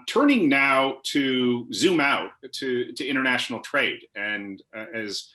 Turning now to zoom out to international trade. And as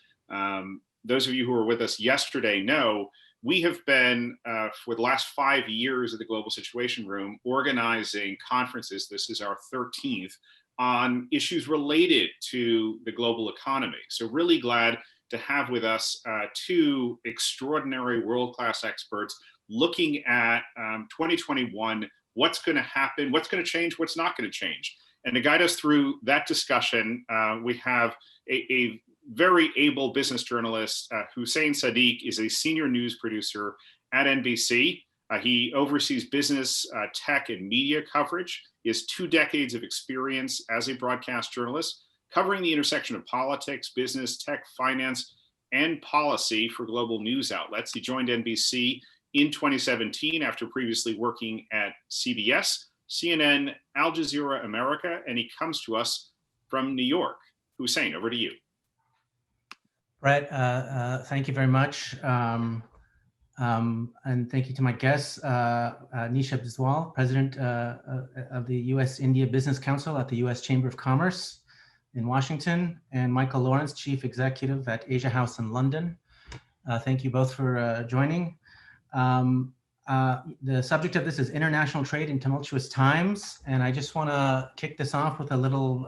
those of you who were with us yesterday know, we have been, for the last 5 years at the Global Situation Room, organizing conferences. This is our 13th, on issues related to the global economy. So really glad to have with us two extraordinary world-class experts looking at 2021, what's going to happen, what's going to change, what's not going to change. And to guide us through that discussion, we have a very able business journalist. Hussein Sadiq is a senior news producer at NBC. He oversees business, tech, and media coverage. He has 2 decades of experience as a broadcast journalist, covering the intersection of politics, business, tech, finance, and policy for global news outlets. He joined NBC in 2017 after previously working at CBS, CNN, Al Jazeera America, and he comes to us from New York. Hussein, over to you. Brett, thank you very much. And thank you to my guests, Nisha Biswal, President of the U.S.-India Business Council at the U.S. Chamber of Commerce in Washington, and Michael Lawrence, Chief Executive at Asia House in London. Thank you both for joining. The subject of this is international trade in tumultuous times, and I just want to kick this off with a little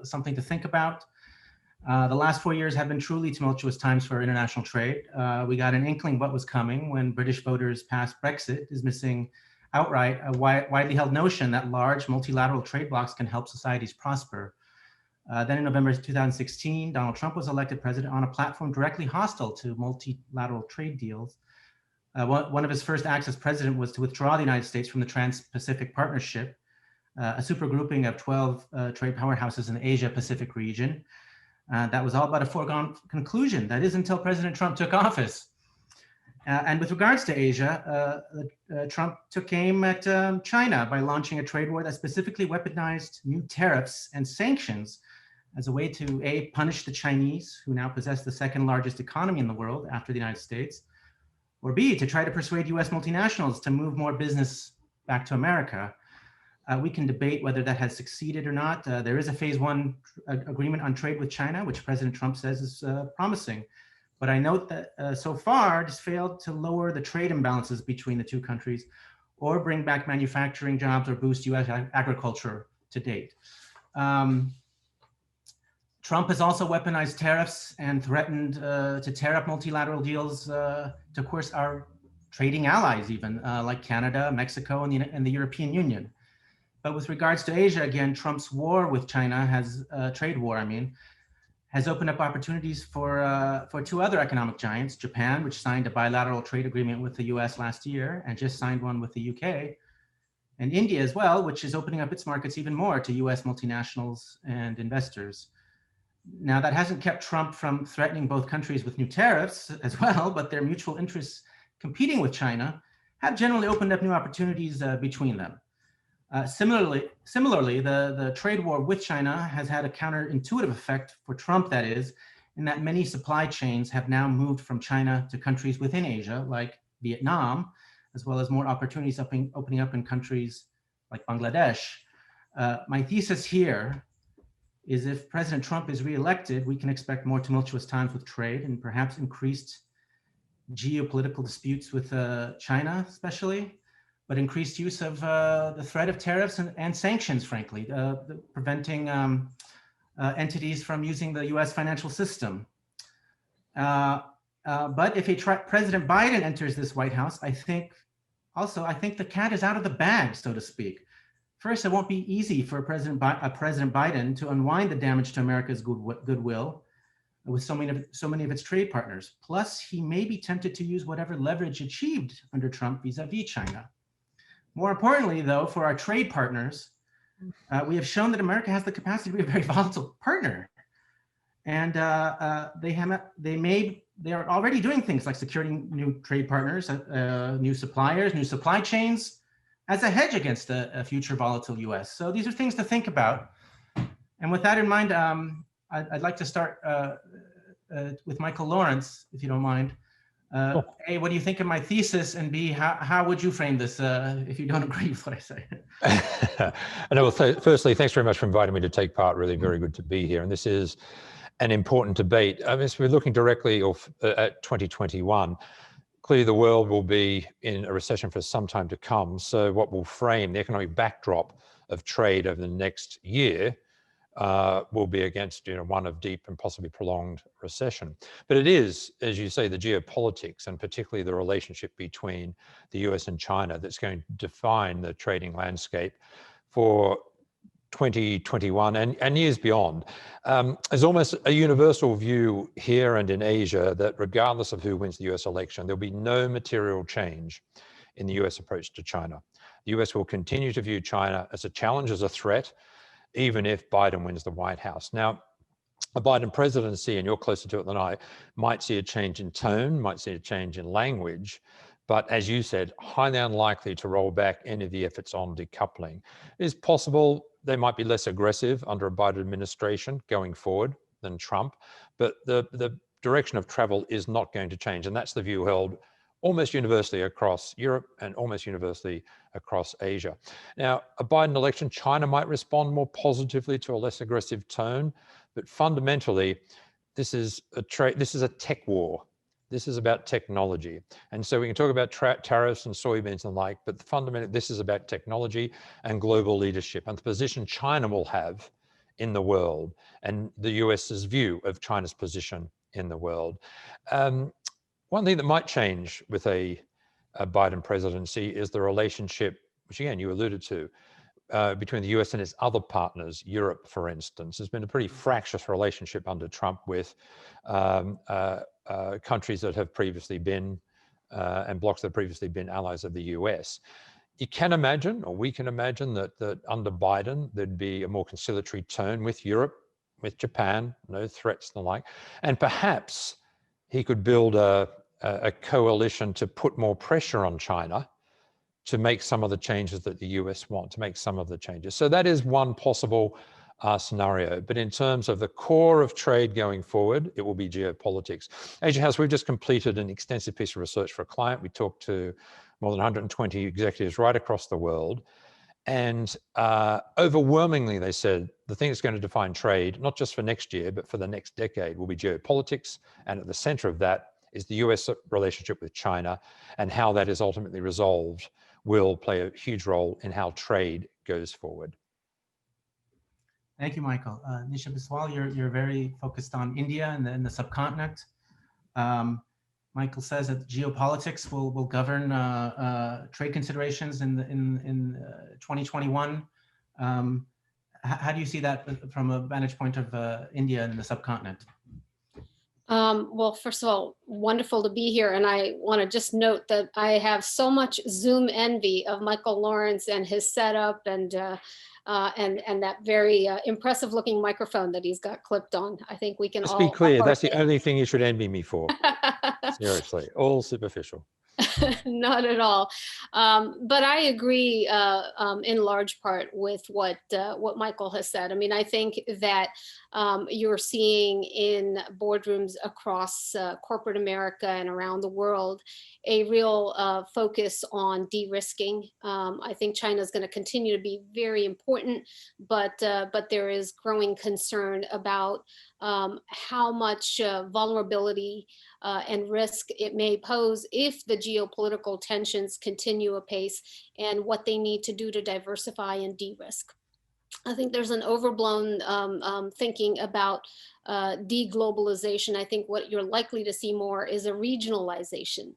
something to think about. The last 4 years have been truly tumultuous times for international trade. We got an inkling what was coming when British voters passed Brexit, dismissing outright a widely held notion that large multilateral trade blocs can help societies prosper. Then in November 2016, Donald Trump was elected president on a platform directly hostile to multilateral trade deals. One of his first acts as president was to withdraw the United States from the Trans-Pacific Partnership, a supergrouping of 12 trade powerhouses in the Asia-Pacific region. That was all but a foregone conclusion. That is until President Trump took office. And with regards to Asia, Trump took aim at China by launching a trade war that specifically weaponized new tariffs and sanctions as a way to A, punish the Chinese, who now possess the second largest economy in the world after the United States, or B, to try to persuade US multinationals to move more business back to America. We can debate whether that has succeeded or not. There is a phase 1 agreement on trade with China, which President Trump says is promising. But I note that so far, it has failed to lower the trade imbalances between the two countries or bring back manufacturing jobs or boost US agriculture to date. Trump has also weaponized tariffs and threatened to tear up multilateral deals to course our trading allies even, like Canada, Mexico, and the European Union. But with regards to Asia, again, Trump's war with China has, trade war, I mean, has opened up opportunities for 2 other economic giants, Japan, which signed a bilateral trade agreement with the US last year and just signed one with the UK, and India as well, which is opening up its markets even more to US multinationals and investors. Now, that hasn't kept Trump from threatening both countries with new tariffs as well, but their mutual interests competing with China have generally opened up new opportunities between them. Similarly, the trade war with China has had a counterintuitive effect for Trump, that is, in that many supply chains have now moved from China to countries within Asia, like Vietnam, as well as more opportunities opening up in countries like Bangladesh. My thesis here is if President Trump is reelected, we can expect more tumultuous times with trade and perhaps increased geopolitical disputes with China, especially, but increased use of the threat of tariffs and sanctions, frankly, preventing entities from using the US financial system. But if President Biden enters this White House, I think the cat is out of the bag, so to speak. First, it won't be easy for President Biden to unwind the damage to America's goodwill with so many of its trade partners. Plus, he may be tempted to use whatever leverage achieved under Trump vis-a-vis China. More importantly, though, for our trade partners, we have shown that America has the capacity to be a very volatile partner. And they are already doing things like securing new trade partners, new suppliers, new supply chains, as a hedge against a future volatile US. So these are things to think about. And with that in mind, I'd like to start with Michael Lawrence, if you don't mind. Cool. A, what do you think of my thesis? And B, how would you frame this if you don't agree with what I say? And I will firstly, thanks very much for inviting me to take part. Really very good to be here. And this is an important debate. I mean, if we're looking directly at 2021, clearly the world will be in a recession for some time to come. So what will frame the economic backdrop of trade over the next year will be against one of deep and possibly prolonged recession. But it is, as you say, the geopolitics and particularly the relationship between the US and China that's going to define the trading landscape for 2021 and years beyond. There's almost a universal view here and in Asia that regardless of who wins the US election, there'll be no material change in the US approach to China. The US will continue to view China as a challenge, as a threat, even if Biden wins the White House. Now, a Biden presidency, and you're closer to it than I, might see a change in tone, might see a change in language, but as you said, highly unlikely to roll back any of the efforts on decoupling. It is possible they might be less aggressive under a Biden administration going forward than Trump, but the direction of travel is not going to change. And that's the view held almost universally across Europe and almost universally across Asia. Now, a Biden election, China might respond more positively to a less aggressive tone, but fundamentally, this is a tech war. This is about technology. And so we can talk about tariffs and soybeans and the like, but fundamentally, this is about technology and global leadership and the position China will have in the world and the US's view of China's position in the world. One thing that might change with a Biden presidency is the relationship, which again, you alluded to, between the US and its other partners, Europe, for instance. There's been a pretty fractious relationship under Trump with countries that have previously been, and blocs that have previously been allies of the US. You can imagine, or we can imagine that under Biden, there'd be a more conciliatory tone with Europe, with Japan, no threats and the like, and perhaps he could build a coalition to put more pressure on China to make some of the changes that the US want, to make some of the changes. So that is one possible scenario. But in terms of the core of trade going forward, it will be geopolitics. Asia House, we've just completed an extensive piece of research for a client. We talked to more than 120 executives right across the world. And overwhelmingly, they said the thing that's going to define trade, not just for next year, but for the next decade, will be geopolitics. And at the center of that is the US relationship with China, and how that is ultimately resolved will play a huge role in how trade goes forward. Thank you, Michael. Nisha Biswal, you're very focused on India and the subcontinent. Michael says that geopolitics will govern trade considerations in 2021. How do you see that from a vantage point of India and the subcontinent? Well, first of all, wonderful to be here. And I want to just note that I have so much Zoom envy of Michael Lawrence and his setup and that very impressive looking microphone that he's got clipped on. I think we can all be clear, that's the only thing you should envy me for. Seriously, all superficial. Not at all. But I agree in large part with what Michael has said. I mean, I think that you're seeing in boardrooms across corporate America and around the world a real focus on de-risking. I think China is going to continue to be very important, but there is growing concern about how much vulnerability and risk it may pose if the geopolitical tensions continue apace, and what they need to do to diversify and de-risk. I think there's an overblown thinking about deglobalization. I think what you're likely to see more is a regionalization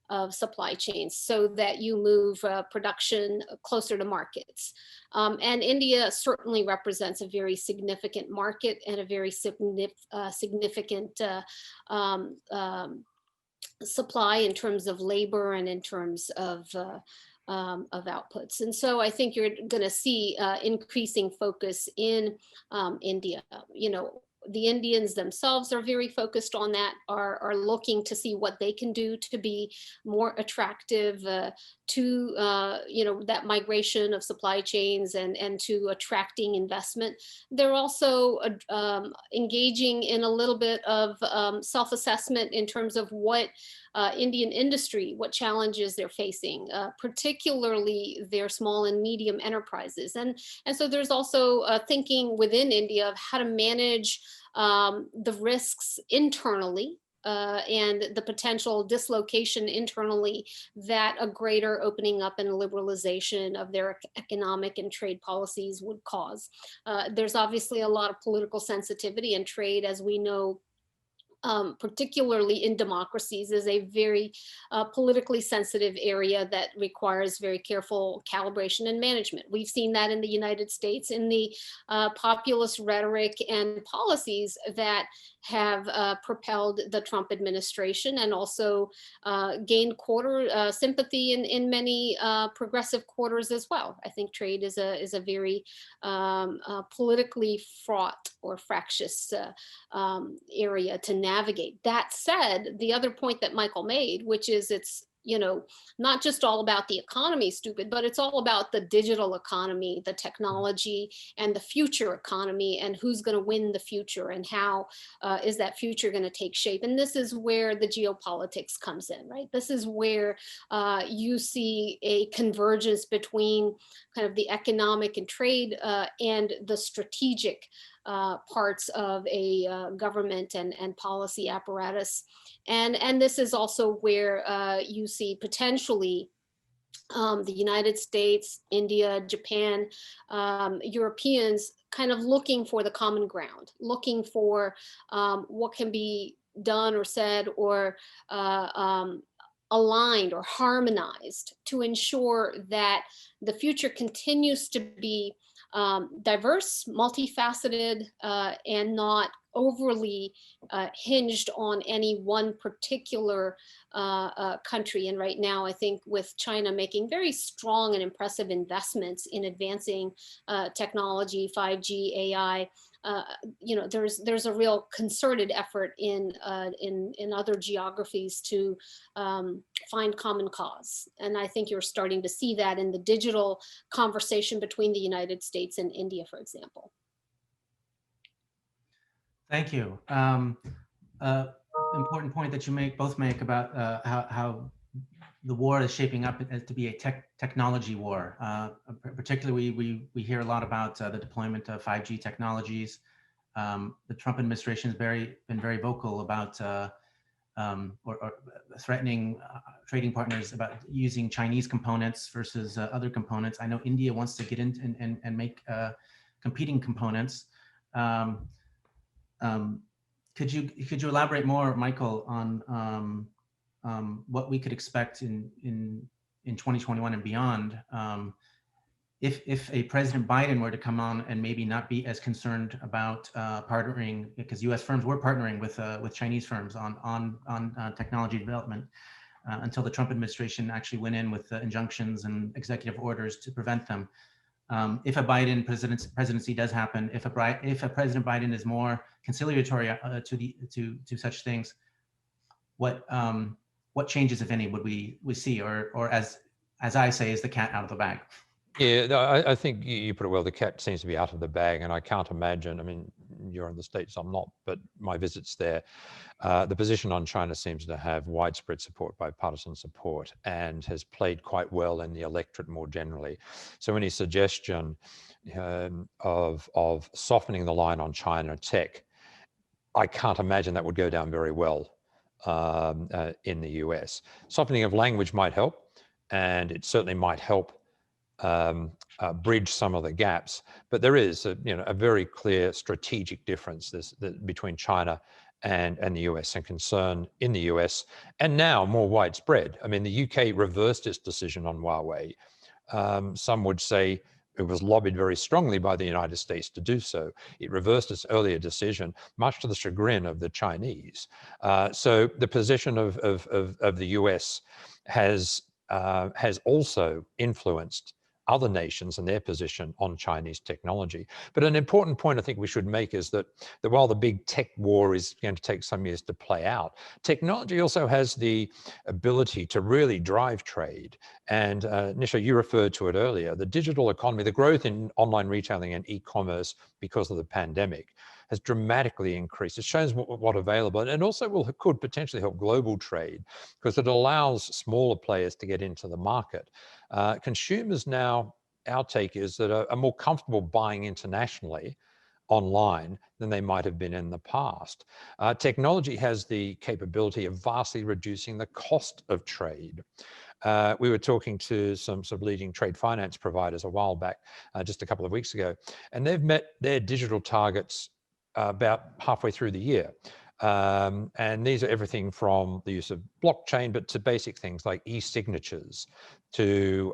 of supply chains so that you move production closer to markets. And India certainly represents a very significant market and a very significant supply in terms of labor and in terms of outputs. And so I think you're going to see increasing focus in India. You know, the Indians themselves are very focused on that, are looking to see what they can do to be more attractive to that migration of supply chains and to attracting investment. They're also engaging in a little bit of self-assessment in terms of what Indian industry, what challenges they're facing, particularly their small and medium enterprises. And so there's also thinking within India of how to manage the risks internally and the potential dislocation internally that a greater opening up and liberalization of their economic and trade policies would cause. There's obviously a lot of political sensitivity, and trade, as we know, particularly in democracies, is a very politically sensitive area that requires very careful calibration and management. We've seen that in the United States in the populist rhetoric and policies that have propelled the Trump administration, and also gained sympathy in many progressive quarters as well. I think trade is a very politically fraught or fractious area to navigate. That said, the other point that Michael made, which is it's not just all about the economy, stupid, but it's all about the digital economy, the technology, and the future economy, and who's going to win the future, and how is that future going to take shape. And this is where the geopolitics comes in, right? This is where you see a convergence between kind of the economic and trade and the strategic parts of a government and policy apparatus. And this is also where you see potentially the United States, India, Japan, Europeans kind of looking for the common ground, looking for what can be done or said or aligned or harmonized to ensure that the future continues to be diverse, multifaceted, and not overly hinged on any one particular country. And right now, I think with China making very strong and impressive investments in advancing technology, 5G, AI, there's a real concerted effort in other geographies to find common cause. And I think you're starting to see that in the digital conversation between the United States and India, for example. Thank you. Important point that you both make about how the war is shaping up to be a technology war. Particularly, we hear a lot about the deployment of 5G technologies. The Trump administration has been very vocal about or threatening trading partners about using Chinese components versus other components. I know India wants to get in and make competing components. Could you elaborate more, Michael, on what we could expect in 2021 and beyond, if a President Biden were to come on and maybe not be as concerned about partnering, because U.S. firms were partnering with Chinese firms on technology development until the Trump administration actually went in with injunctions and executive orders to prevent them. If a Biden presidency does happen, if a President Biden is more conciliatory to such things, what changes, if any, would we see, or as I say, is the cat out of the bag? Yeah, no, I think you put it well. The cat seems to be out of the bag, and I can't imagine. I mean, you're in the States, I'm not, but my visits there, the position on China seems to have widespread support, bipartisan support, and has played quite well in the electorate more generally. So any suggestion of softening the line on China tech, I can't imagine that would go down very well in the US. Softening of language might help, and it certainly might help bridge some of the gaps, but there is a very clear strategic difference between China and the US, and concern in the US, and now more widespread. I mean, the UK reversed its decision on Huawei. Some would say it was lobbied very strongly by the United States to do so. It reversed its earlier decision, much to the chagrin of the Chinese. So the position of the US has also influenced other nations and their position on Chinese technology. But an important point I think we should make is that while the big tech war is going to take some years to play out, technology also has the ability to really drive trade. And Nisha, you referred to it earlier, the digital economy, the growth in online retailing and e-commerce because of the pandemic, has dramatically increased. It shows what available, and also could potentially help global trade because it allows smaller players to get into the market. Consumers now, our take is that are more comfortable buying internationally online than they might have been in the past. Technology has the capability of vastly reducing the cost of trade. We were talking to some leading trade finance providers a while back, just a couple of weeks ago, and they've met their digital targets about halfway through the year. And these are everything from the use of blockchain, but to basic things like e-signatures, to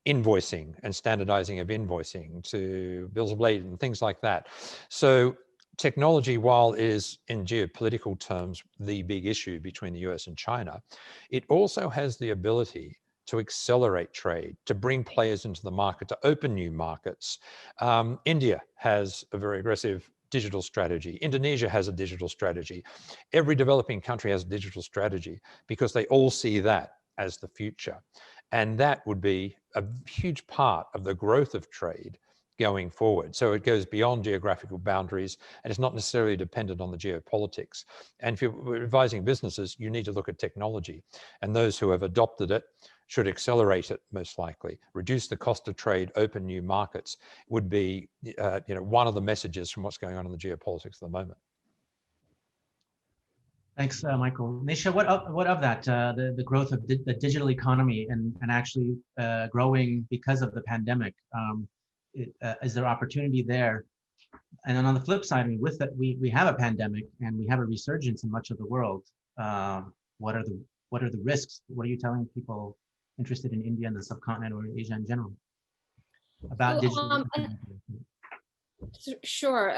invoicing and standardizing of invoicing, to bills of lading, things like that. So technology, while is in geopolitical terms the big issue between the US and China, it also has the ability to accelerate trade, to bring players into the market, to open new markets. India has a very aggressive digital strategy. Indonesia has a digital strategy. Every developing country has a digital strategy because they all see that as the future. And that would be a huge part of the growth of trade going forward. So it goes beyond geographical boundaries, and it's not necessarily dependent on the geopolitics. And if you're advising businesses, you need to look at technology. And those who have adopted it should accelerate it, most likely. Reduce the cost of trade, open new markets would be one of the messages from what's going on in the geopolitics at the moment. Thanks, Michael. Nisha, what of that, the growth of the digital economy and actually growing because of the pandemic? Is there opportunity there? And then on the flip side, I mean, with that, we have a pandemic and we have a resurgence in much of the world. What are the risks? What are you telling people interested in India and the subcontinent or Asia in general about digital? Sure.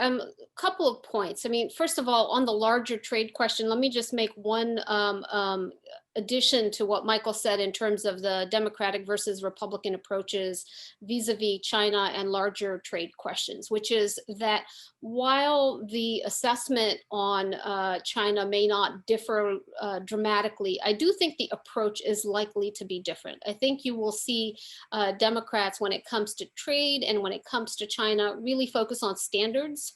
Couple of points. I mean, first of all, on the larger trade question, let me just make one addition to what Michael said in terms of the Democratic versus Republican approaches vis-a-vis China and larger trade questions, which is that while the assessment on China may not differ dramatically, I do think the approach is likely to be different. I think you will see Democrats, when it comes to trade and when it comes to China, really focus on standards,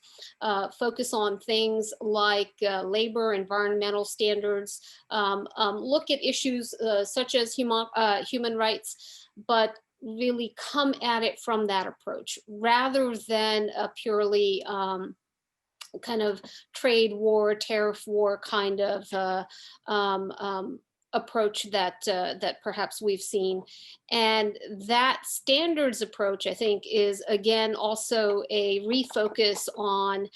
focus on things like labor, environmental standards, look at issues such as human rights, but really come at it from that approach rather than a purely kind of trade war, tariff war kind of approach that that perhaps we've seen. And that standards approach, I think, is again also a refocus on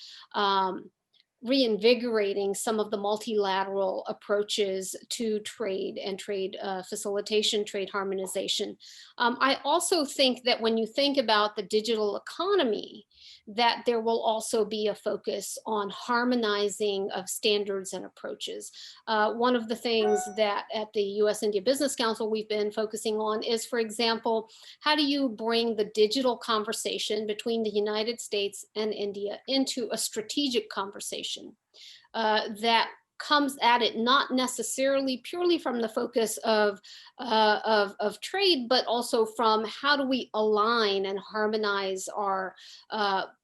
reinvigorating some of the multilateral approaches to trade and trade facilitation, trade harmonization. I also think that when you think about the digital economy, that there will also be a focus on harmonizing of standards and approaches. One of the things that at the US-India Business Council we've been focusing on is, for example, how do you bring the digital conversation between the United States and India into a strategic conversation that comes at it not necessarily purely from the focus of trade, but also from how do we align and harmonize our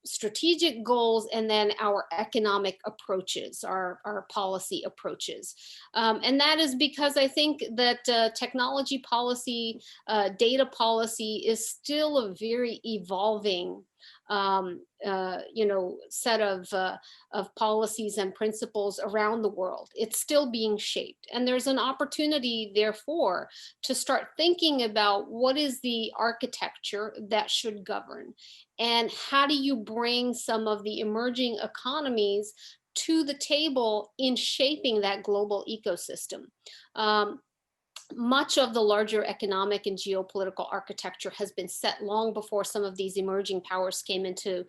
strategic goals and then our economic approaches, our policy approaches. And that is because I think that technology policy, data policy is still a very evolving set of policies and principles around the world. It's still being shaped. And there's an opportunity, therefore, to start thinking about what is the architecture that should govern, and how do you bring some of the emerging economies to the table in shaping that global ecosystem. Much of the larger economic and geopolitical architecture has been set long before some of these emerging powers came into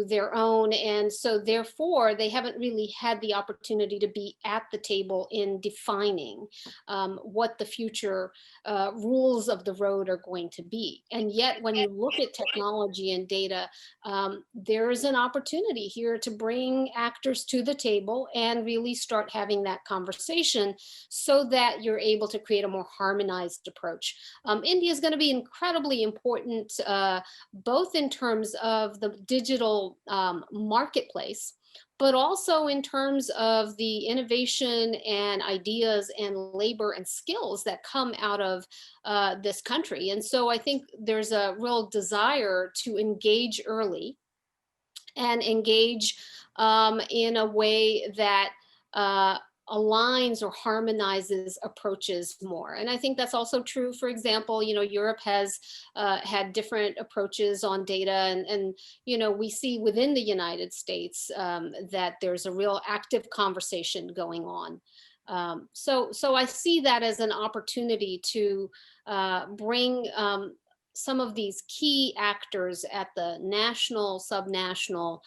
their own, and so therefore they haven't really had the opportunity to be at the table in defining what the future rules of the road are going to be. And yet, when you look at technology and data, there is an opportunity here to bring actors to the table and really start having that conversation, so that you're able to create a more harmonized approach. India is going to be incredibly important, both in terms of the digital marketplace, but also in terms of the innovation and ideas and labor and skills that come out of this country. And so I think there's a real desire to engage early and engage in a way that aligns or harmonizes approaches more. And I think that's also true. For example, Europe has had different approaches on data, and we see within the United States that there's a real active conversation going on. So I see that as an opportunity to bring some of these key actors at the national, subnational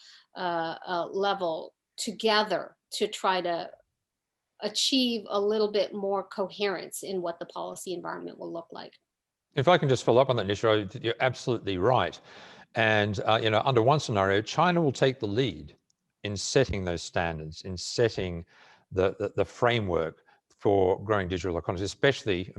level together to try to achieve a little bit more coherence in what the policy environment will look like. If I can just follow up on that, Nisha, you're absolutely right. And under one scenario, China will take the lead in setting those standards, in setting the framework for growing digital economies, especially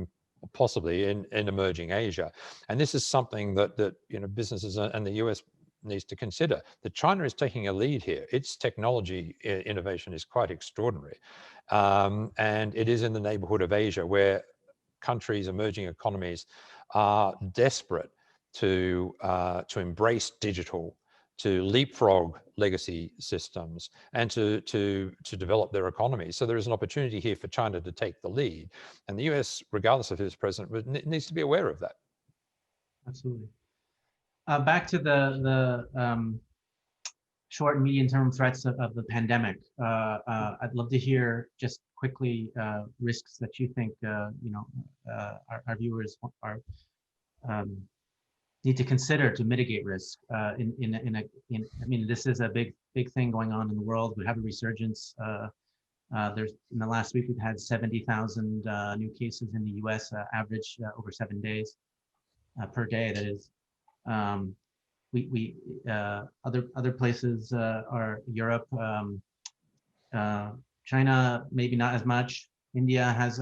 possibly in emerging Asia. And this is something that businesses and the US needs to consider, that China is taking a lead here. Its technology innovation is quite extraordinary. And it is in the neighborhood of Asia, where countries, emerging economies, are desperate to embrace digital, to leapfrog legacy systems, and to develop their economies. So there is an opportunity here for China to take the lead. And the US, regardless of who's president, needs to be aware of that. Absolutely. Back to the short and medium term threats of the pandemic. I'd love to hear just quickly risks that you think our viewers need to consider to mitigate risk. I mean, this is a big thing going on in the world. We have a resurgence. There's in the last week we've had 70,000 new cases in the U.S. Average over 7 days per day. That is. Other places are Europe, China, maybe not as much. India has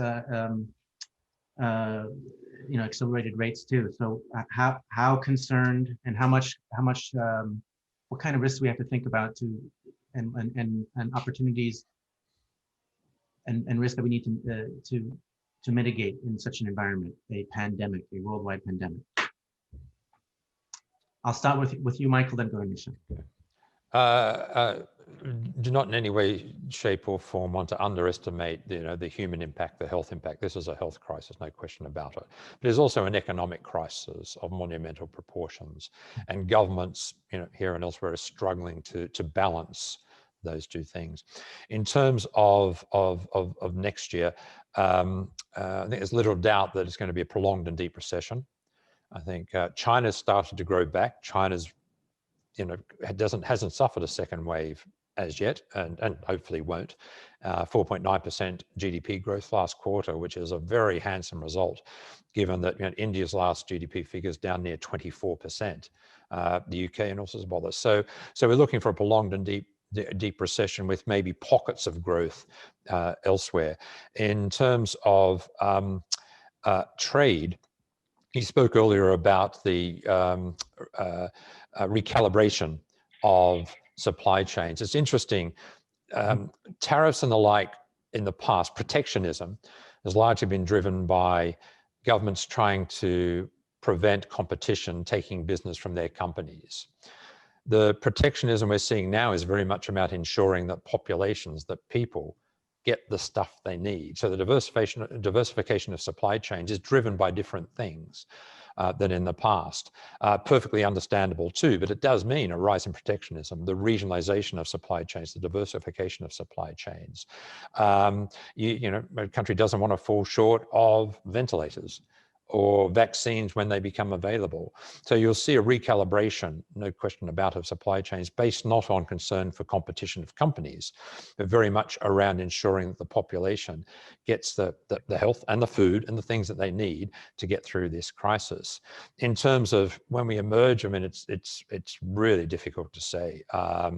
accelerated rates too. So how concerned and how much what kind of risks we have to think about and opportunities and risks that we need to mitigate in such an environment, a pandemic, a worldwide pandemic. I'll start with you, Michael, then go to Nisha. Do not in any way, shape, or form want to underestimate the human impact, the health impact. This is a health crisis, no question about it. But there's also an economic crisis of monumental proportions, and governments, here and elsewhere, are struggling to balance those two things. In terms of next year, I think there's little doubt that it's going to be a prolonged and deep recession. I think China's started to grow back. China's, hasn't suffered a second wave as yet, and hopefully won't. 4.9% GDP growth last quarter, which is a very handsome result, given that India's last GDP figures down near 24%. The UK and also as well. So we're looking for a prolonged and deep recession with maybe pockets of growth elsewhere. In terms of trade, he spoke earlier about the recalibration of supply chains. It's interesting, tariffs and the like in the past, protectionism has largely been driven by governments trying to prevent competition taking business from their companies. The protectionism we're seeing now is very much about ensuring that populations, that people, get the stuff they need. So the diversification of supply chains is driven by different things than in the past. Perfectly understandable too, but it does mean a rise in protectionism, the regionalization of supply chains, the diversification of supply chains. A country doesn't want to fall short of ventilators or vaccines when they become available. So you'll see a recalibration, no question about, of supply chains based not on concern for competition of companies, but very much around ensuring that the population gets the health and the food and the things that they need to get through this crisis. In terms of when we emerge, I mean, it's really difficult to say. I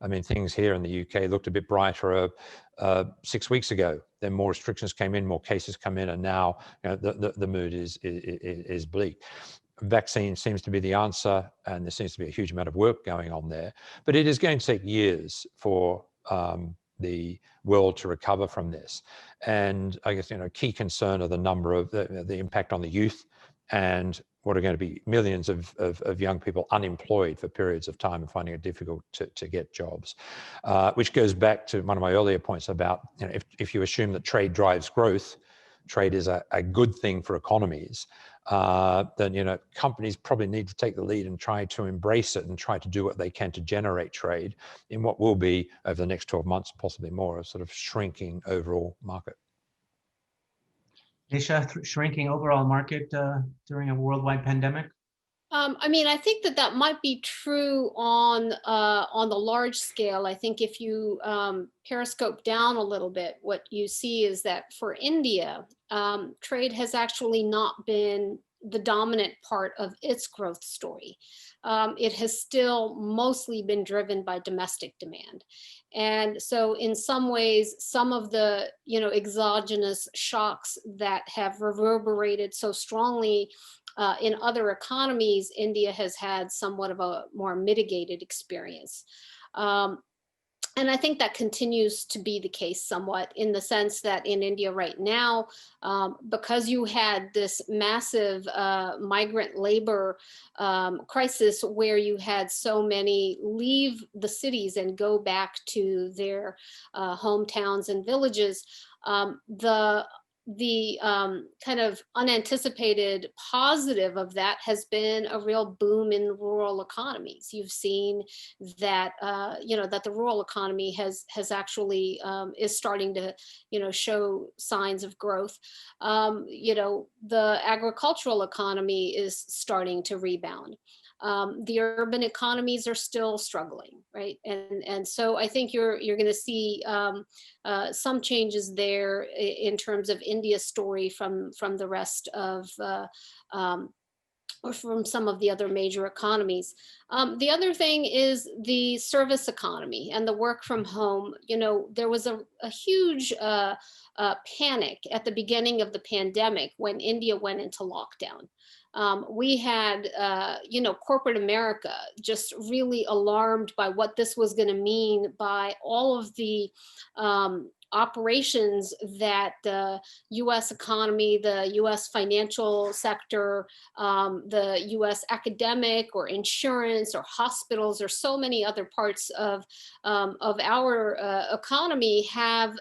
mean, things here in the UK looked a bit brighter 6 weeks ago. Then more restrictions came in, more cases come in, and now the mood is bleak. Vaccine seems to be the answer, and there seems to be a huge amount of work going on there. But it is going to take years for the world to recover from this. And I guess, key concern are the number of the impact on the youth, and what are going to be millions of young people unemployed for periods of time and finding it difficult to get jobs, which goes back to one of my earlier points about, if you assume that trade drives growth, trade is a good thing for economies, then companies probably need to take the lead and try to embrace it and try to do what they can to generate trade in what will be, over the next 12 months, possibly more, a sort of shrinking overall market. Nisha, shrinking overall market during a worldwide pandemic? I mean, I think that might be true on the large scale. I think if you periscope down a little bit, what you see is that for India, trade has actually not been the dominant part of its growth story. It has still mostly been driven by domestic demand. And so in some ways, some of the exogenous shocks that have reverberated so strongly in other economies, India has had somewhat of a more mitigated experience. And I think that continues to be the case somewhat, in the sense that in India right now, because you had this massive migrant labor crisis where you had so many leave the cities and go back to their hometowns and villages, the kind of unanticipated positive of that has been a real boom in rural economies. You've seen that that the rural economy has actually is starting to show signs of growth. The agricultural economy is starting to rebound. The urban economies are still struggling, right? And so I think you're going to see some changes there in terms of India's story from the rest of or from some of the other major economies. The other thing is the service economy and the work from home. There was a huge panic at the beginning of the pandemic when India went into lockdown. We had, corporate America just really alarmed by what this was going to mean, by all of the operations that the U.S. economy, the U.S. financial sector, the U.S. academic or insurance or hospitals or so many other parts of our economy have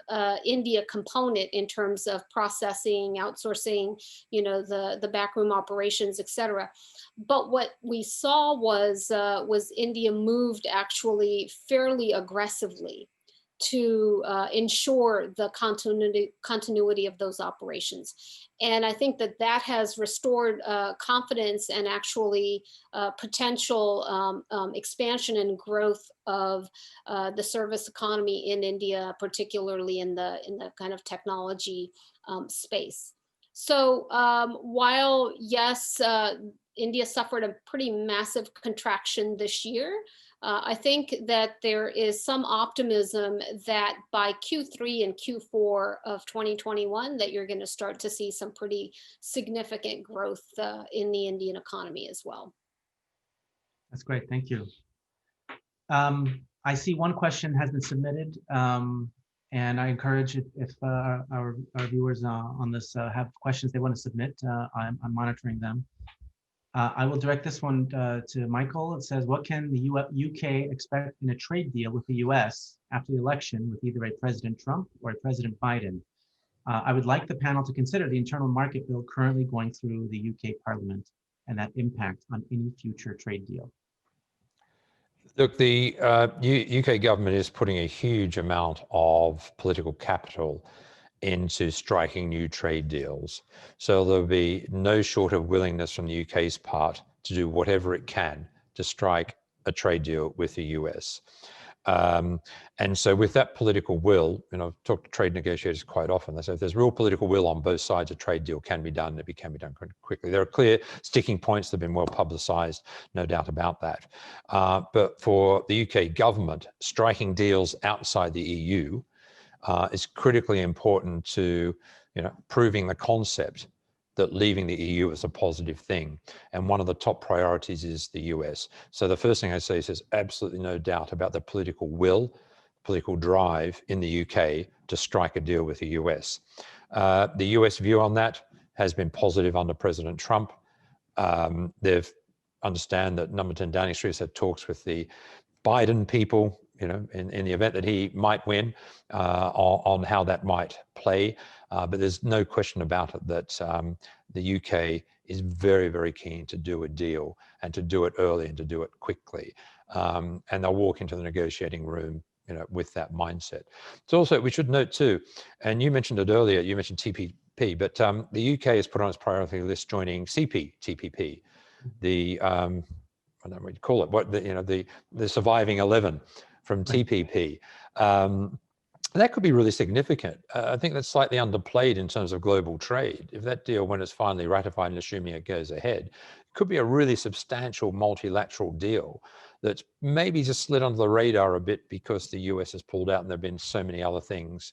India component in terms of processing, outsourcing, the backroom operations, et cetera. But what we saw was India moved actually fairly aggressively to ensure the continuity of those operations. And I think that has restored confidence and actually potential expansion and growth of the service economy in India, particularly in the kind of technology space. So while, yes, India suffered a pretty massive contraction this year, I think that there is some optimism that by Q3 and Q4 of 2021, that you're going to start to see some pretty significant growth in the Indian economy as well. That's great. Thank you. I see one question has been submitted, and I encourage if our viewers on this have questions they want to submit, I'm monitoring them. I will direct this one to Michael. It says, what can the UK expect in a trade deal with the US after the election with either a President Trump or a President Biden? I would like the panel to consider the internal market bill currently going through the UK Parliament and that impact on any future trade deal. Look, the UK government is putting a huge amount of political capital into striking new trade deals. So there'll be no short of willingness from the UK's part to do whatever it can to strike a trade deal with the US. And so with that political will, I've talked to trade negotiators quite often. They say if there's real political will on both sides, a trade deal can be done, and it can be done quickly. There are clear sticking points that have been well publicized, no doubt about that. But for the UK government, striking deals outside the EU is critically important to, proving the concept that leaving the EU is a positive thing. And one of the top priorities is the US. So the first thing I say is there's absolutely no doubt about the political will, political drive in the UK to strike a deal with the US. The US view on that has been positive under President Trump. They've understand that Number 10 Downing Street has had talks with the Biden people, in the event that he might win, on how that might play. But there's no question about it that the UK is very, very keen to do a deal and to do it early and to do it quickly. And they'll walk into the negotiating room, with that mindset. So also, we should note too, and you mentioned it earlier, you mentioned TPP, but the UK has put on its priority list joining CPTPP, the I don't know what you call it, the surviving 11 from TPP. That could be really significant. I think that's slightly underplayed in terms of global trade. If that deal, when it's finally ratified and assuming it goes ahead, could be a really substantial multilateral deal that's maybe just slid under the radar a bit because the US has pulled out and there have been so many other things,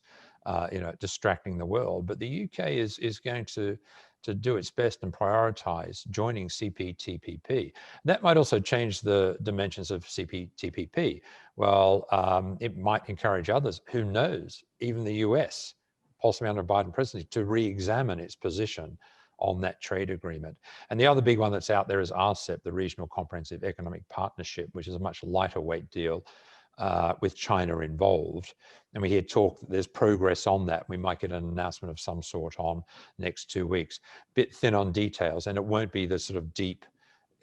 distracting the world. But the UK is going to do its best and prioritize joining CPTPP. That might also change the dimensions of CPTPP. Well, it might encourage others, who knows, even the US, possibly under Biden presidency, to re-examine its position on that trade agreement. And the other big one that's out there is RCEP, the Regional Comprehensive Economic Partnership, which is a much lighter weight deal with China involved. And we hear talk that there's progress on that. We might get an announcement of some sort on next 2 weeks. Bit thin on details, and it won't be the sort of deep,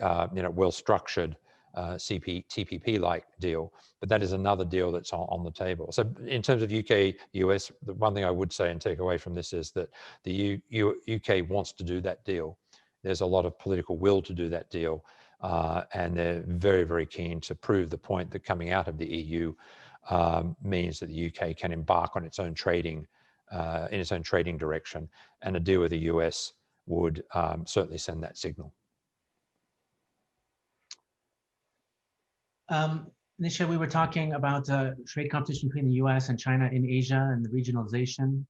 well-structured CPTPP-like deal, but that is another deal that's on the table. So in terms of UK, US, the one thing I would say and take away from this is that the UK wants to do that deal. There's a lot of political will to do that deal. And they're very, very keen to prove the point that coming out of the EU means that the UK can embark on its own trading, in its own trading direction, and a deal with the US would certainly send that signal. Nisha, we were talking about trade competition between the US and China in Asia and the regionalization.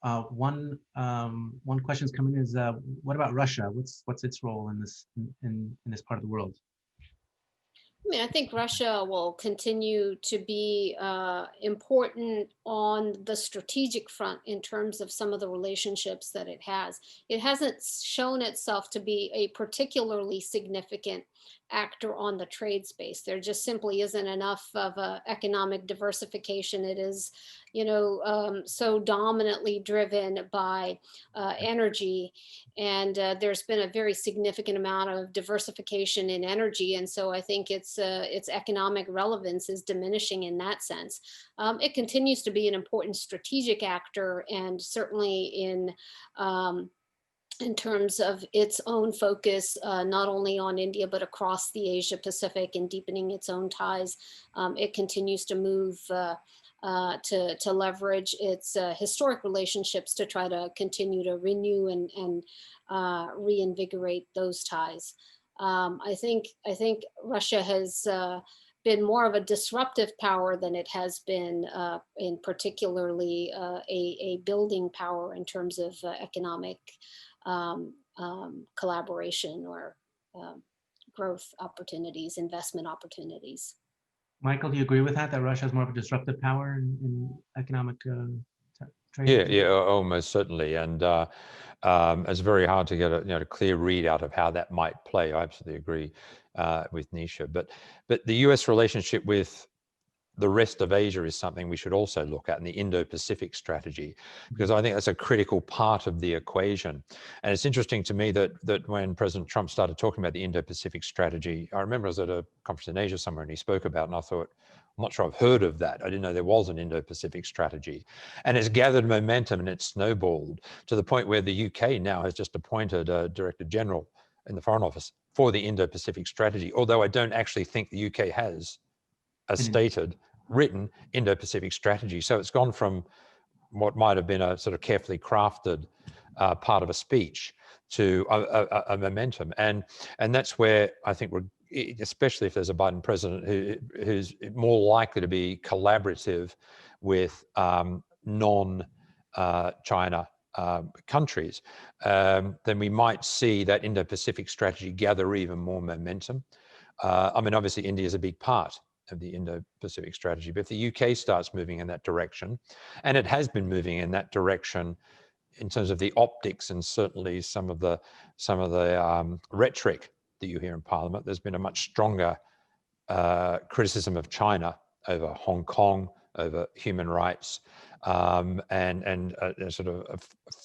One question's coming is, what about Russia? What's its role in this part of the world? I mean, I think Russia will continue to be important on the strategic front in terms of some of the relationships that it has. It hasn't shown itself to be a particularly significant actor on the trade space. There just simply isn't enough of economic diversification. It is, so dominantly driven by energy, and there's been a very significant amount of diversification in energy, and so I think its economic relevance is diminishing in that sense. It continues to be an important strategic actor, and certainly in terms of its own focus, not only on India, but across the Asia Pacific and deepening its own ties. It continues to move to leverage its historic relationships to try to continue to renew and reinvigorate those ties. I think Russia has been more of a disruptive power than it has been in particularly a building power in terms of economic collaboration or growth opportunities, investment opportunities. Michael, do you agree with that Russia is more of a disruptive power in economic trade? Yeah, almost certainly. And it's very hard to get a clear read out of how that might play. I absolutely agree with Nisha. But the US relationship with the rest of Asia is something we should also look at in the Indo-Pacific strategy, because I think that's a critical part of the equation. And it's interesting to me that when President Trump started talking about the Indo-Pacific strategy, I remember I was at a conference in Asia somewhere and he spoke about it, and I thought, I'm not sure I've heard of that. I didn't know there was an Indo-Pacific strategy. And it's gathered momentum and it's snowballed to the point where the UK now has just appointed a Director General in the Foreign Office for the Indo-Pacific strategy, although I don't actually think the UK has a stated, written Indo-Pacific strategy. So it's gone from what might have been a sort of carefully crafted part of a speech to a momentum. And that's where I think especially if there's a Biden president who's more likely to be collaborative with non-China countries, then we might see that Indo-Pacific strategy gather even more momentum. I mean, obviously, India is a big part of the Indo-Pacific strategy, but if the UK starts moving in that direction, and it has been moving in that direction in terms of the optics and certainly some of the rhetoric that you hear in Parliament, there's been a much stronger criticism of China over Hong Kong, over human rights, and a sort of a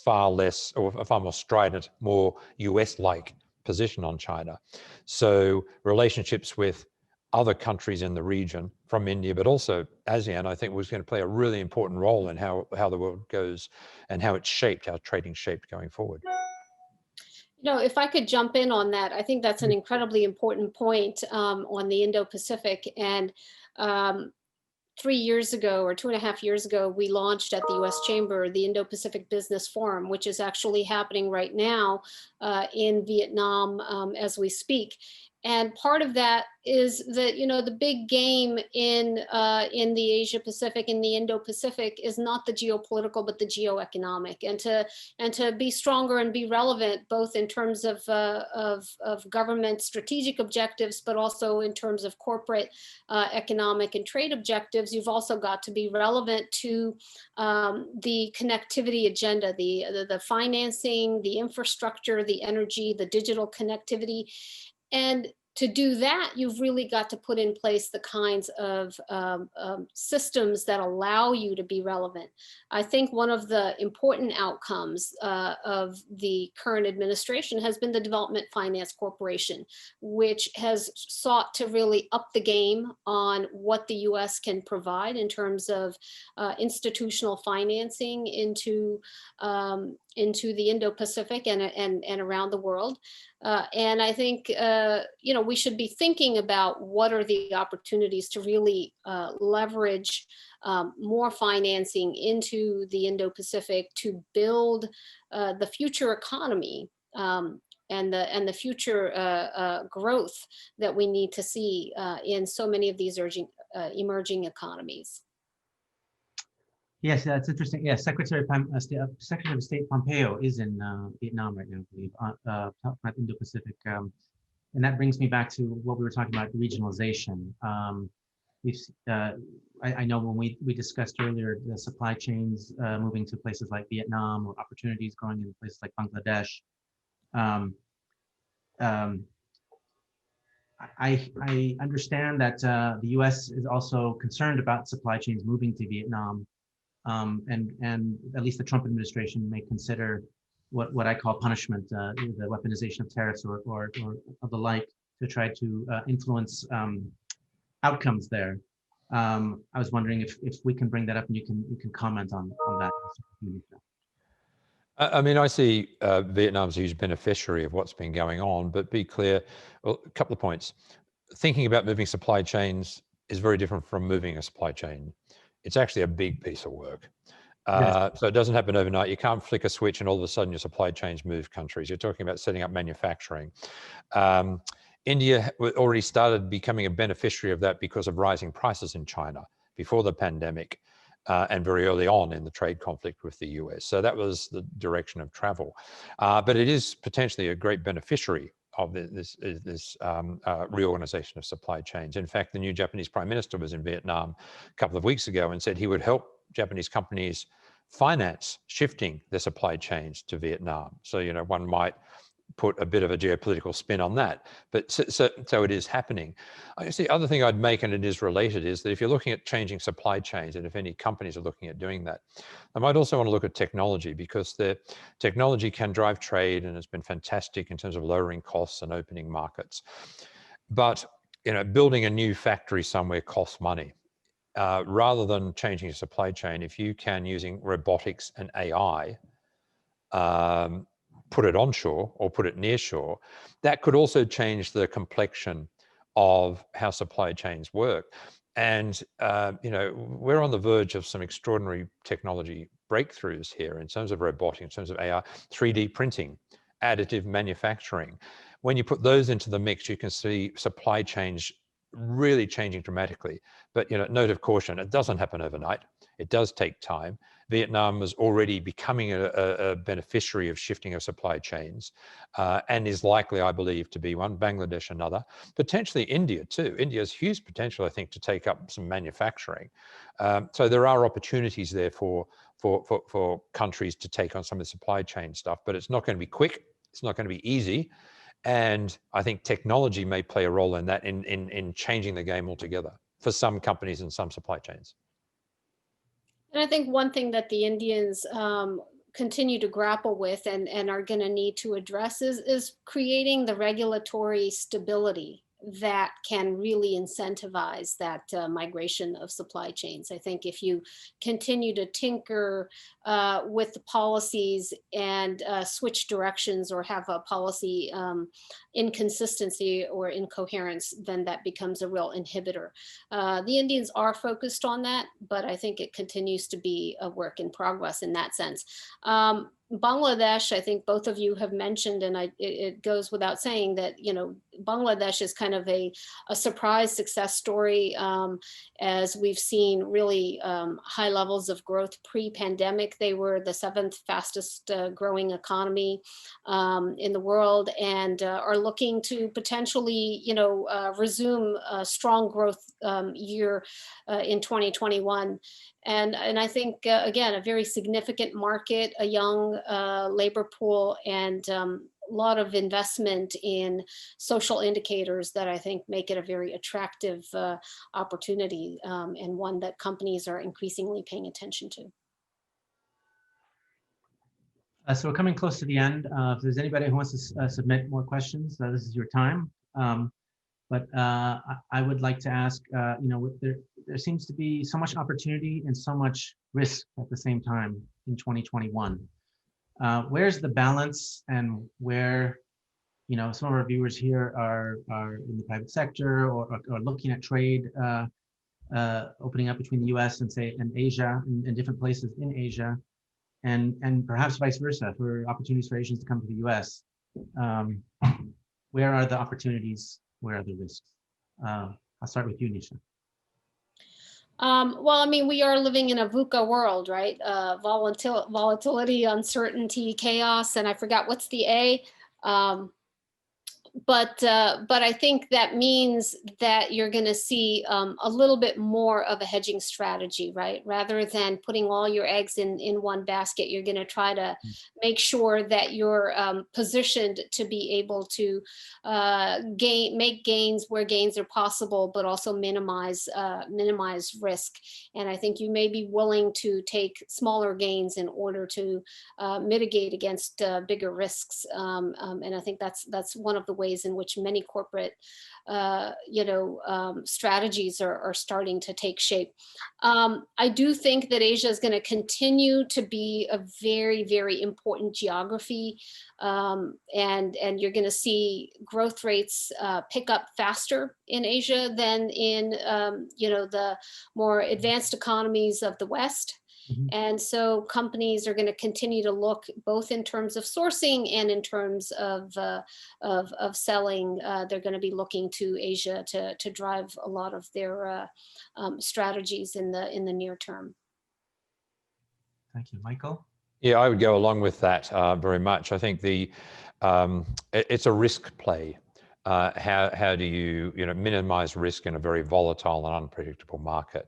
far less or a far more strident, more US-like position on China. So relationships with other countries in the region from India, but also ASEAN, I think was going to play a really important role in how the world goes and how it's shaped, how trading's shaped going forward. You know, if I could jump in on that, I think that's an incredibly important point on the Indo-Pacific. And 3 years ago or 2.5 years ago, we launched at the U.S. Chamber the Indo-Pacific Business Forum, which is actually happening right now in Vietnam as we speak. And part of that is that, you know, the big game in the Asia Pacific, in the Indo-Pacific, is not the geopolitical, but the geoeconomic, and to be stronger and be relevant, both in terms of government strategic objectives, but also in terms of corporate economic and trade objectives. You've also got to be relevant to the connectivity agenda, the financing, the infrastructure, the energy, the digital connectivity. And to do that, you've really got to put in place the kinds of systems that allow you to be relevant. I think one of the important outcomes of the current administration has been the Development Finance Corporation, which has sought to really up the game on what the U.S. can provide in terms of institutional financing into the Indo-Pacific and around the world. And I think, you know, we should be thinking about what are the opportunities to really leverage more financing into the Indo-Pacific to build the future economy and the future growth that we need to see in so many of these emerging economies. Yes, that's interesting. Yes, Secretary of State Pompeo is in Vietnam right now, I believe, talking about Indo-Pacific. And that brings me back to what we were talking about, regionalization. I know when we discussed earlier the supply chains moving to places like Vietnam, or opportunities growing in places like Bangladesh. I understand that the U.S. is also concerned about supply chains moving to Vietnam. And at least the Trump administration may consider what I call punishment, the weaponization of tariffs or of the like, to try to influence outcomes there. I was wondering if we can bring that up and you can comment on that. I mean, I see Vietnam as a huge beneficiary of what's been going on, but be clear, well, a couple of points. Thinking about moving supply chains is very different from moving a supply chain. It's actually a big piece of work. So it doesn't happen overnight. You can't flick a switch and all of a sudden your supply chains move countries. You're talking about setting up manufacturing. India already started becoming a beneficiary of that because of rising prices in China before the pandemic and very early on in the trade conflict with the US. So that was the direction of travel. But it is potentially a great beneficiary of this reorganization of supply chains. In fact, the new Japanese Prime Minister was in Vietnam a couple of weeks ago and said he would help Japanese companies finance shifting their supply chains to Vietnam. So, you know, one might put a bit of a geopolitical spin on that, but so it is happening. I guess the other thing I'd make, and it is related, is that if you're looking at changing supply chains, and if any companies are looking at doing that, I might also want to look at technology, because the technology can drive trade and has been fantastic in terms of lowering costs and opening markets. But, you know, building a new factory somewhere costs money. Rather than changing your supply chain, if you can, using robotics and AI, put it onshore or put it near shore, that could also change the complexion of how supply chains work. And, you know, we're on the verge of some extraordinary technology breakthroughs here in terms of robotics, in terms of AI, 3D printing, additive manufacturing. When you put those into the mix, you can see supply chains really changing dramatically. But note of caution, it doesn't happen overnight. It does take time. Vietnam is already becoming a beneficiary of shifting of supply chains, and is likely, I believe, to be one. Bangladesh another. Potentially India too. India has huge potential, I think, to take up some manufacturing. So there are opportunities there for countries to take on some of the supply chain stuff, but it's not going to be quick. It's not going to be easy. And I think technology may play a role in that, in changing the game altogether for some companies and some supply chains. And I think one thing that the Indians continue to grapple with and are going to need to address is creating the regulatory stability that can really incentivize that migration of supply chains. I think if you continue to tinker with the policies and switch directions or have a policy inconsistency or incoherence, then that becomes a real inhibitor. The Indians are focused on that, but I think it continues to be a work in progress in that sense. Bangladesh, I think both of you have mentioned, and it goes without saying that, Bangladesh is kind of a surprise success story, as we've seen really high levels of growth pre-pandemic. They were the 7th fastest growing economy in the world, and are looking to potentially, resume a strong growth year in 2021. And I think, again, a very significant market, a young labor pool, and a lot of investment in social indicators that I think make it a very attractive opportunity, and one that companies are increasingly paying attention to. So we're coming close to the end. If there's anybody who wants to submit more questions, this is your time. But I would like to ask, there seems to be so much opportunity and so much risk at the same time in 2021. Where's the balance, and where, some of our viewers here are in the private sector or looking at trade opening up between the US and Asia and different places in Asia, and perhaps vice versa, for opportunities for Asians to come to the US. Where are the opportunities? Where are the risks? I'll start with you, Nisha. Well, I mean, we are living in a VUCA world, right? Volatility, uncertainty, chaos, and I forgot what's the A. But I think that means that you're going to see a little bit more of a hedging strategy, right? Rather than putting all your eggs in one basket, you're going to try to make sure that you're positioned to be able to make gains where gains are possible, but also minimize risk. And I think you may be willing to take smaller gains in order to mitigate against bigger risks. And I think that's one of the ways in which many corporate, strategies are starting to take shape. I do think that Asia is going to continue to be a very, very important geography, and you're going to see growth rates pick up faster in Asia than in, the more advanced economies of the West. And so companies are going to continue to look both in terms of sourcing and in terms of selling. They're going to be looking to Asia to drive a lot of their strategies in the near term. Thank you, Michael. Yeah, I would go along with that very much. I think it's a risk play. How do you minimize risk in a very volatile and unpredictable market?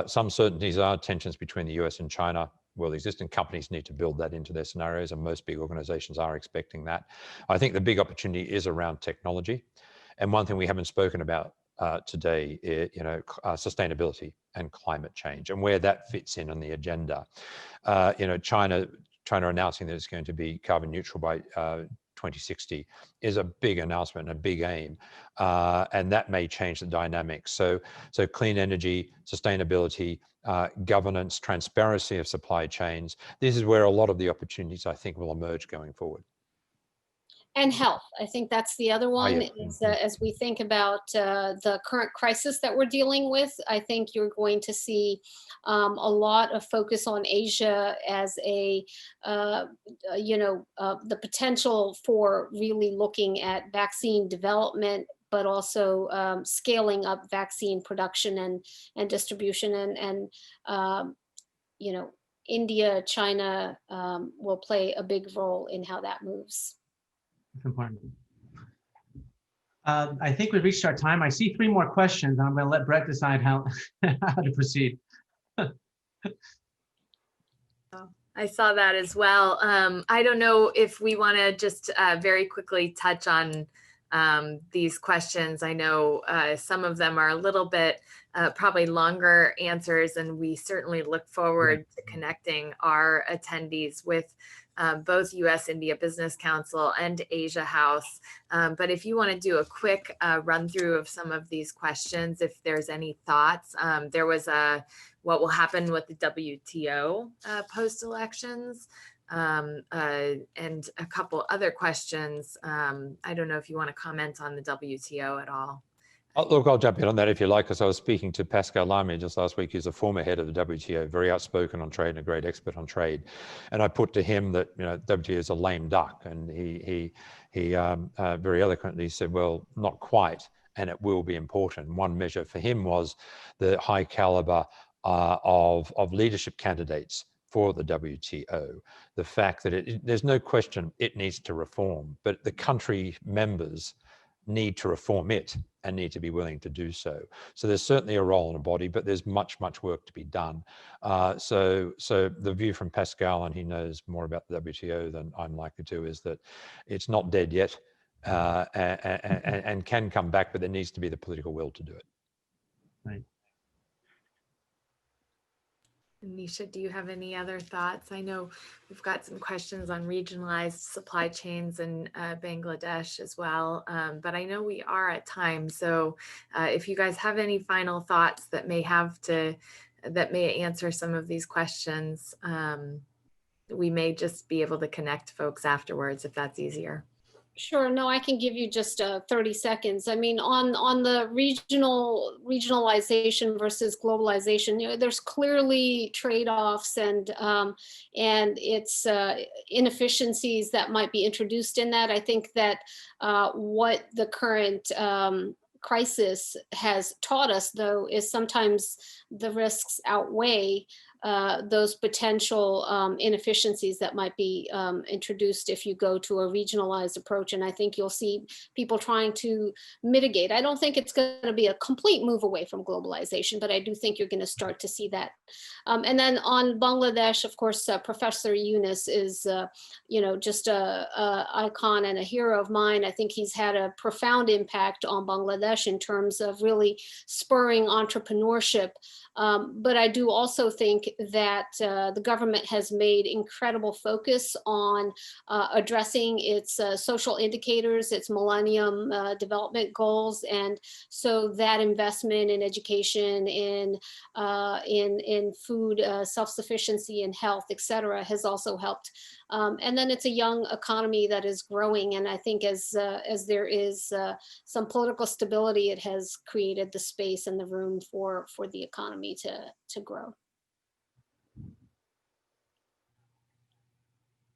Some certainties are tensions between the US and China will exist, and companies need to build that into their scenarios, and most big organizations are expecting that. I think the big opportunity is around technology. And one thing we haven't spoken about today is, sustainability and climate change, and where that fits in on the agenda. China announcing that it's going to be carbon neutral by 2060 is a big announcement, a big aim, and that may change the dynamics. So clean energy, sustainability, governance, transparency of supply chains. This is where a lot of the opportunities, I think, will emerge going forward. And health. I think that's the other one. yeah. Is, as we think about the current crisis that we're dealing with, I think you're going to see a lot of focus on Asia as a, the potential for really looking at vaccine development, but also scaling up vaccine production and distribution. India, China will play a big role in how that moves. It's important. I think we've reached our time. I see 3 more questions. I'm going to let Brett decide how to proceed. I saw that as well. I don't know if we want to just very quickly touch on these questions. I know some of them are a little bit probably longer answers, and we certainly look forward to connecting our attendees with both U.S.-India Business Council and Asia House. But if you want to do a quick run through of some of these questions, if there's any thoughts, there was what will happen with the WTO post-elections, and a couple other questions. I don't know if you want to comment on the WTO at all. Look, I'll jump in on that if you like, because I was speaking to Pascal Lamy just last week, who's a former head of the WTO, very outspoken on trade and a great expert on trade. And I put to him that, WTO is a lame duck, and he very eloquently said, well, not quite, and it will be important. One measure for him was the high caliber of leadership candidates for the WTO. The fact that there's no question it needs to reform, but the country members need to reform it and need to be willing to do so. So there's certainly a role in a body, but there's much work to be done. So the view from Pascal, and he knows more about the WTO than I'm likely to, is that it's not dead yet, and can come back, but there needs to be the political will to do it. Right. Nisha, do you have any other thoughts? I know we've got some questions on regionalized supply chains in Bangladesh as well, but I know we are at time. So if you guys have any final thoughts that may answer some of these questions, we may just be able to connect folks afterwards if that's easier. Sure. No, I can give you just 30 seconds. I mean, on the regionalization versus globalization, there's clearly trade-offs and it's inefficiencies that might be introduced in that. I think that what the current crisis has taught us, though, is sometimes the risks outweigh those potential inefficiencies that might be introduced if you go to a regionalized approach. And I think you'll see people trying to mitigate. I don't think it's going to be a complete move away from globalization, but I do think you're going to start to see that. And then on Bangladesh, of course, Professor Yunus is, just a icon and a hero of mine. I think he's had a profound impact on Bangladesh in terms of really spurring entrepreneurship. But I do also think that the government has made incredible focus on addressing its social indicators, its Millennium Development Goals, and so that investment in education, in food self-sufficiency, in health, et cetera, has also helped. And then it's a young economy that is growing, and I think as there is some political stability, it has created the space and the room for the economy to grow.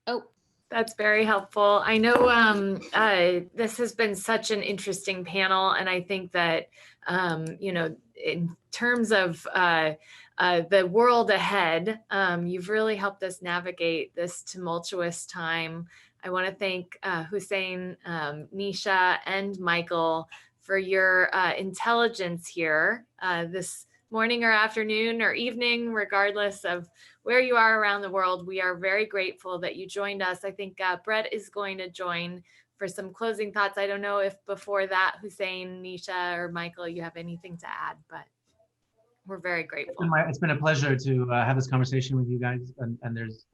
Oh, that's very helpful. I know this has been such an interesting panel, and I think that in terms of the world ahead, you've really helped us navigate this tumultuous time. I want to thank Hussein, Nisha, and Michael for your intelligence here this morning or afternoon or evening, regardless of where you are around the world. We are very grateful that you joined us. I think Brett is going to join for some closing thoughts. I don't know if before that, Hussein, Nisha, or Michael, you have anything to add, but we're very grateful. It's been a pleasure to have this conversation with you guys, and there's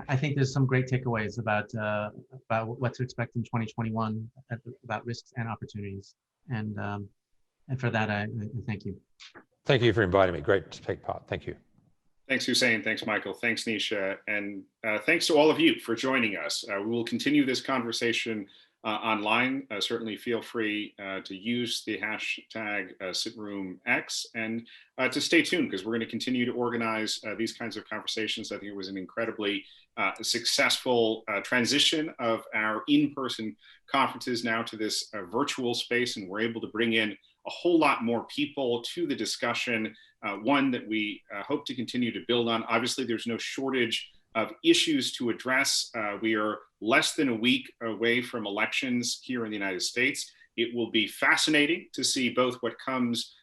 I think there's some great takeaways about what to expect in 2021 about risks and opportunities, and for that I thank you. Thank you for inviting me. Great to take part. Thank you. Thanks, Hussein. Thanks, Michael. Thanks, Nisha. And thanks to all of you for joining us. We will continue this conversation online. Certainly feel free to use the hashtag SitRoomX and to stay tuned, because we're going to continue to organize these kinds of conversations. I think it was an incredibly successful transition of our in-person conferences now to this virtual space, and we're able to bring in a whole lot more people to the discussion, one that we hope to continue to build on. Obviously, there's no shortage of issues to address. We are less than a week away from elections here in the United States. It will be fascinating to see both what comes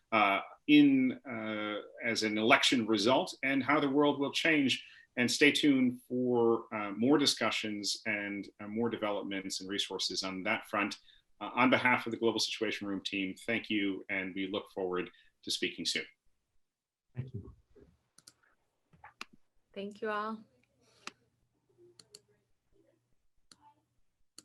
in as an election result and how the world will change. And stay tuned for more discussions and more developments and resources on that front. On behalf of the Global Situation Room team, thank you, and we look forward to speaking soon. Thank you. Thank you all.